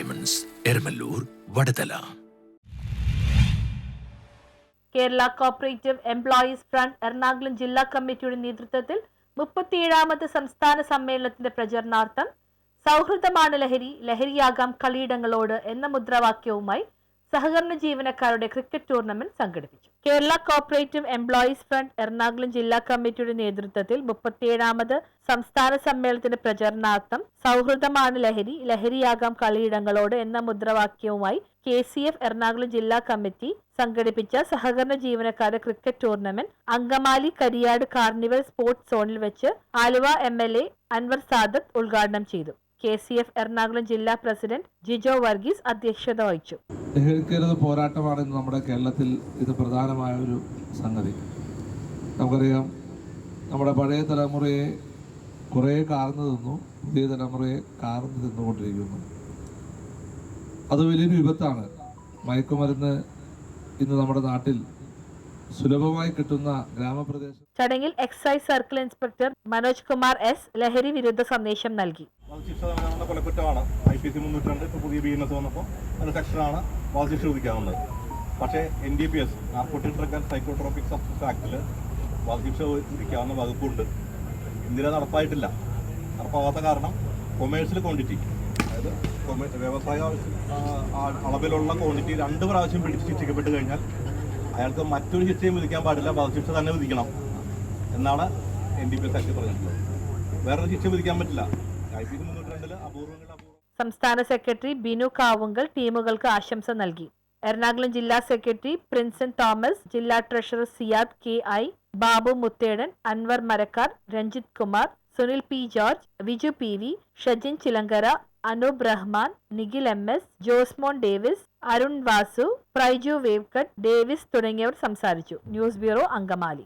Diamonds, Eramallur, Vadathala. Kerala cooperative employees front Ernakulam ജില്ലാ കമ്മിറ്റിയുടെ നേതൃത്വത്തിൽ 37ാമത് സംസ്ഥാന സമ്മേളനത്തിന്റെ പ്രചരണാർത്ഥം സൗഹൃദമാണ് ലഹരി, ലഹരിയാകാം കളിയിടങ്ങളോട് എന്ന മുദ്രാവാക്യവുമായി സഹകരണ ജീവനക്കാരുടെ ക്രിക്കറ്റ് ടൂർണമെന്റ് സംഘടിപ്പിച്ചു. Kerala cooperative employees front Ernakulam ജില്ലാ കമ്മിറ്റിയുടെ നേതൃത്വത്തിൽ 37ാമത് സംസ്ഥാന സമ്മേളനത്തിന്റെ പ്രചരണാർത്ഥം സൗഹൃദമാണ് ലഹരി, ലഹരിയാകാം കളിയിടങ്ങളോട് എന്ന മുദ്രാവാക്യവുമായി KCF എറണാകുളം ജില്ലാ കമ്മിറ്റി സംഘടിപ്പിച്ച സഹകരണ ജീവനക്കാരുടെ cricket tournament Angamaly Kariyad carnival sports സോണിൽ വെച്ച് ആലുവ MLA അൻവർ സാദത്ത് ഉദ്ഘാടനം ചെയ്തു. KCF എറണാകുളം ജില്ലാ പ്രസിഡന്റ് ജിജോ വർഗീസ് അധ്യക്ഷത വഹിച്ചു. ലഹരിക്കെതിരെ പോരാട്ടമാണ് ഇന്ന് നമ്മുടെ കേരളത്തിൽ ഇത് പ്രധാനമായ ഒരു സംഗതി. നമുക്കറിയാം, നമ്മുടെ പഴയ തലമുറയെ കുറേ കാർന്നു തിന്നു, പുതിയ തലമുറയെ കാർന്നു തിന്നുകൊണ്ടിരിക്കുന്നു. അത് വലിയൊരു വിപത്താണ്. മയക്കുമരുന്ന് ഇന്ന് നമ്മുടെ നാട്ടിൽ സുലഭമായി കിട്ടുന്ന ഗ്രാമപ്രദേശം. ചടങ്ങിൽ excise circle inspector Manoj Kumar S ലഹരി വിരുദ്ധ സന്ദേശം നൽകി. കൊലക്കുറ്റമാണ് IPC 302 ഇപ്പോൾ പുതിയ BNS വന്നപ്പോൾ അത് സെക്ഷനാണ് വധശിക്ഷ വിധിക്കാവുന്നത്. പക്ഷേ NDPS narcotic drug and psychotropic substance ആക്ടിൽ വധശിക്ഷ വിധിക്കാവുന്ന വകുപ്പുണ്ട്. ഇന്ത്യയിൽ നടപ്പായിട്ടില്ല. നടപ്പാവാത്ത കാരണം കൊമേഴ്സ്യൽ ക്വാണ്ടിറ്റി, അതായത് വ്യവസായ അളവിലുള്ള ക്വാണ്ടിറ്റി 2 പ്രാവശ്യം പിടിച്ച് ശിക്ഷിക്കപ്പെട്ട് കഴിഞ്ഞാൽ അയാൾക്ക് മറ്റൊരു ശിക്ഷയും വിധിക്കാൻ പാടില്ല, വധശിക്ഷ തന്നെ വിധിക്കണം എന്നാണ് NDPS ആക്ട് പറഞ്ഞിട്ടുള്ളത്. വേറൊരു ശിക്ഷ വിധിക്കാൻ പറ്റില്ല. IPC 302 അപൂർവങ്ങൾ. സംസ്ഥാന സെക്രട്ടറി ബിനു കാവുങ്കൽ ടീമുകൾക്ക് ആശംസ നൽകി. എറണാകുളം ജില്ലാ സെക്രട്ടറി പ്രിൻസൻ തോമസ്, ജില്ലാ treasurer Siyad KI, Babu Muthedan, Anwar Marakkar, Ranjith Kumar, Sunil P George, Viju PV, Shajin Chilankara, Anoop Rahman, Nikhil MS, Josemon Davis, Arun Vasu, Praiju വേവ്കട്ട്, ഡേവിസ് തുടങ്ങിയവർ സംസാരിച്ചു. News bureau, Angamaly.